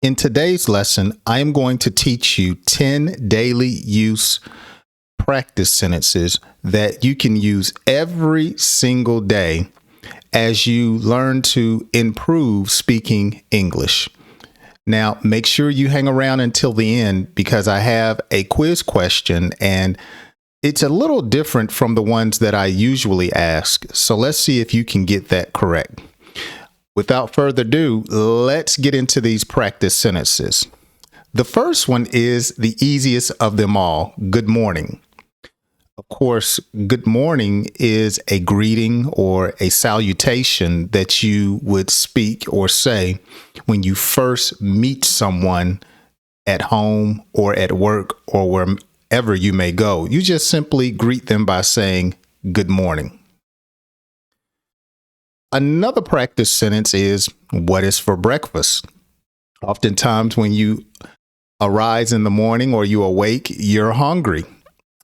In today's lesson, I am going to teach you 10 daily use practice sentences that you can use every single day as you learn to improve speaking English. Now, make sure you hang around until the end because I have a quiz question and it's a little different from the ones that I usually ask. So let's see if you can get that correct. Without further ado, let's get into these practice sentences. The first one is the easiest of them all. Good morning. Of course, good morning is a greeting or a salutation that you would speak or say when you first meet someone at home or at work or wherever you may go. You just simply greet them by saying good morning. Another practice sentence is, what is for breakfast? Oftentimes when you arise in the morning or you awake, you're hungry.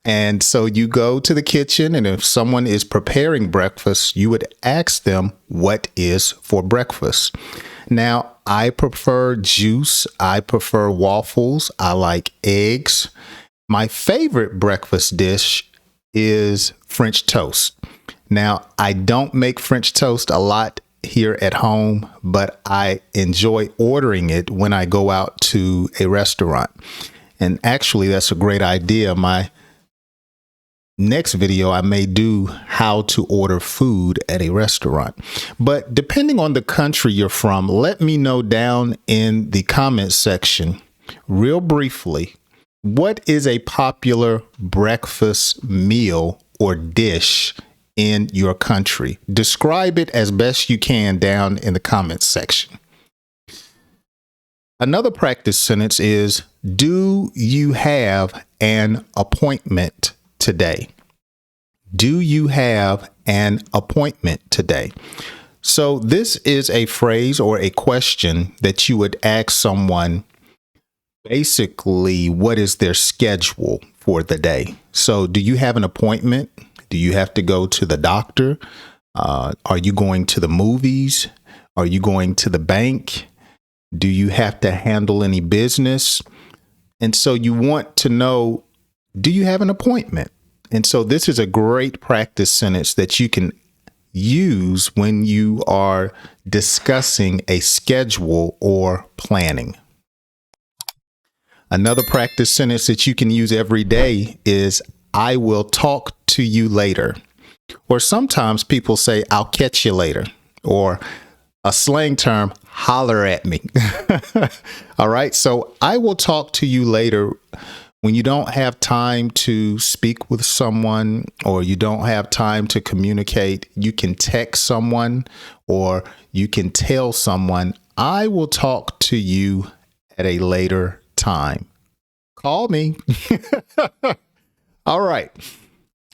And so you go to the kitchen, and if someone is preparing breakfast, you would ask them, what is for breakfast? Now, I prefer juice. I prefer waffles. I like eggs. My favorite breakfast dish is French toast. Now, I don't make French toast a lot here at home, but I enjoy ordering it when I go out to a restaurant. And actually, that's a great idea. My next video, I may do how to order food at a restaurant. But depending on the country you're from, let me know down in the comments section, real briefly, what is a popular breakfast meal or dish in your country? Describe it as best you can down in the comments section. Another practice sentence is, do you have an appointment today? Do you have an appointment today? So this is a phrase or a question that you would ask someone, basically, what is their schedule for the day? So do you have an appointment? Do you have to go to the doctor? Are you going to the movies? Are you going to the bank? Do you have to handle any business? And so you want to know, do you have an appointment? And so this is a great practice sentence that you can use when you are discussing a schedule or planning. Another practice sentence that you can use every day is, I will talk to you later. Or sometimes people say, I'll catch you later. Or a slang term, holler at me. All right. So I will talk to you later. When you don't have time to speak with someone or you don't have time to communicate, you can text someone or you can tell someone, I will talk to you at a later time. Call me. All right.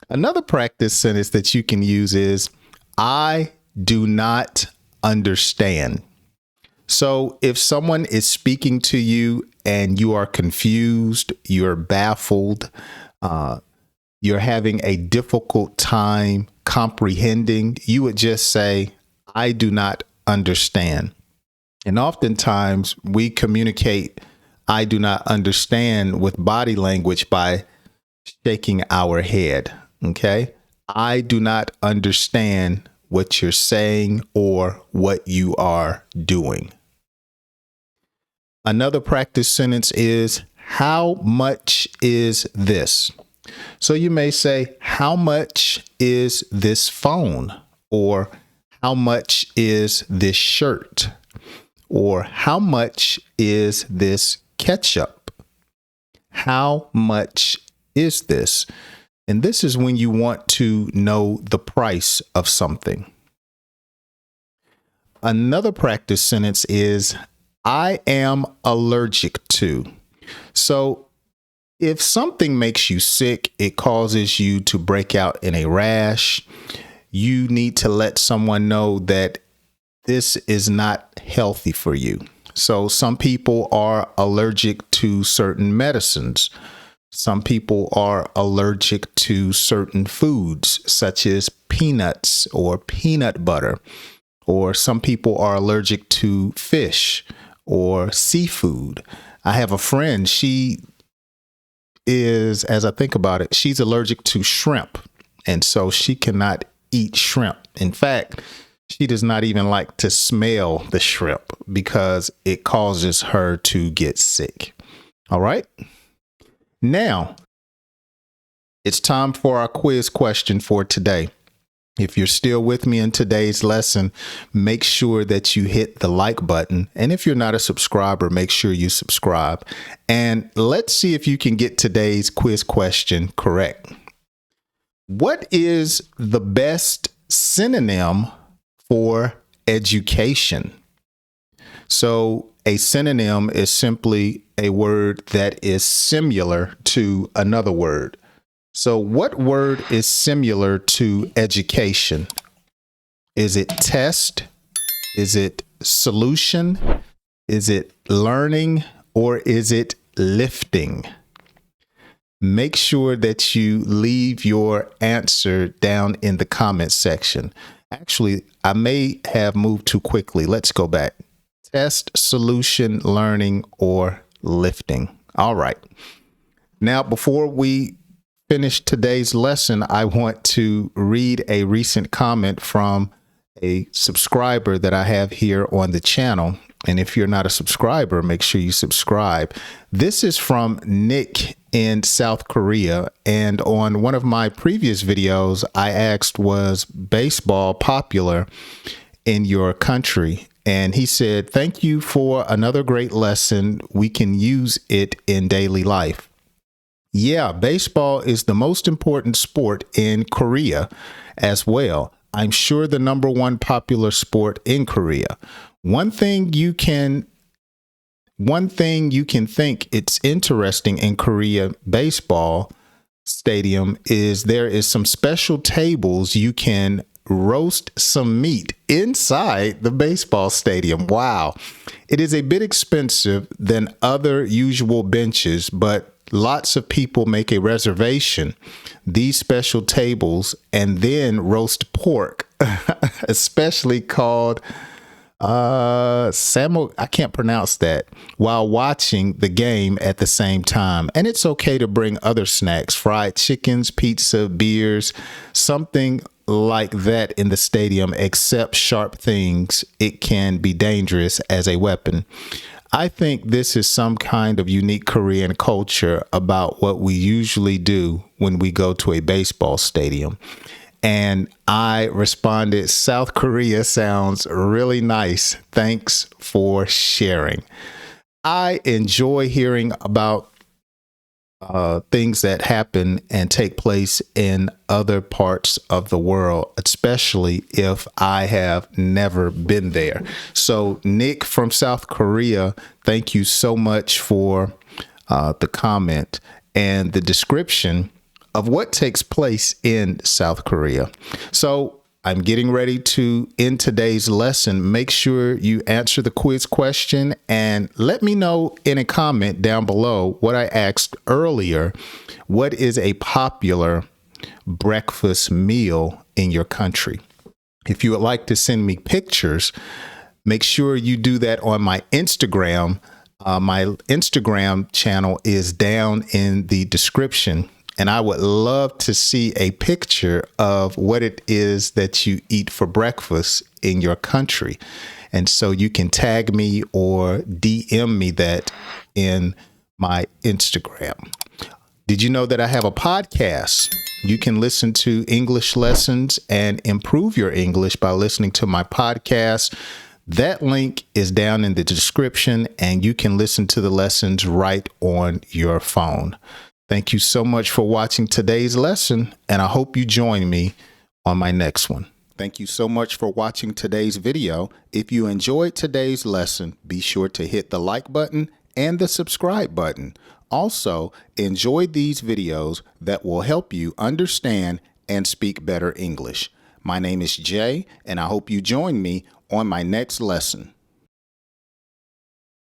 Another practice sentence that you can use is, I do not understand. So if someone is speaking to you and you are confused, you're baffled, you're having a difficult time comprehending, you would just say, I do not understand. And oftentimes we communicate, I do not understand, with body language by shaking our head. Okay. I do not understand what you're saying or what you are doing. Another practice sentence is, how much is this? So you may say, how much is this phone? Or how much is this shirt? Or how much is this ketchup? How much is this? And this is when you want to know the price of something. Another practice sentence is, I am allergic to. So if something makes you sick, it causes you to break out in a rash, you need to let someone know that this is not healthy for you. So some people are allergic to certain medicines. Some people are allergic to certain foods, such as peanuts or peanut butter, or some people are allergic to fish or seafood. I have a friend, she is, as I think about it, she's allergic to shrimp. And so she cannot eat shrimp. In fact, she does not even like to smell the shrimp because it causes her to get sick. All right. Now, it's time for our quiz question for today. If you're still with me in today's lesson, make sure that you hit the like button. And if you're not a subscriber, make sure you subscribe. And let's see if you can get today's quiz question correct. What is the best synonym for education? So a synonym is simply a word that is similar to another word. So what word is similar to education? Is it test? Is it solution? Is it learning? Or is it lifting? Make sure that you leave your answer down in the comment section. Actually, I may have moved too quickly. Let's go back. Test, solution, learning, or lifting. All right. Now, before we finish today's lesson, I want to read a recent comment from a subscriber that I have here on the channel. And if you're not a subscriber, make sure you subscribe. This is from Nick in South Korea. And on one of my previous videos, I asked, was baseball popular in your country? And he said, thank you for another great lesson. We can use it in daily life. Yeah, baseball is the most important sport in Korea as well. I'm sure the number one popular sport in Korea. One thing you can think it's interesting in Korea baseball stadium is there is some special tables you can roast some meat inside the baseball stadium. Wow. It is a bit expensive than other usual benches, but lots of people make a reservation, these special tables, and then roast pork, especially called Samo, I can't pronounce that, while watching the game at the same time. And it's okay to bring other snacks, fried chickens, pizza, beers, something like that in the stadium, except sharp things. It can be dangerous as a weapon. I think this is some kind of unique Korean culture about what we usually do when we go to a baseball stadium. And I responded, South Korea sounds really nice. Thanks for sharing. I enjoy hearing about things that happen and take place in other parts of the world, especially if I have never been there. So Nick from South Korea, thank you so much for the comment and the description of what takes place in South Korea. So I'm getting ready to end today's lesson. Make sure you answer the quiz question and let me know in a comment down below what I asked earlier. What is a popular breakfast meal in your country? If you would like to send me pictures, make sure you do that on my Instagram. My Instagram channel is down in the description. And I would love to see a picture of what it is that you eat for breakfast in your country. And so you can tag me or DM me that in my Instagram. Did you know that I have a podcast? You can listen to English lessons and improve your English by listening to my podcast. That link is down in the description, and you can listen to the lessons right on your phone. Thank you so much for watching today's lesson, and I hope you join me on my next one. Thank you so much for watching today's video. If you enjoyed today's lesson, be sure to hit the like button and the subscribe button. Also, enjoy these videos that will help you understand and speak better English. My name is Jay, and I hope you join me on my next lesson.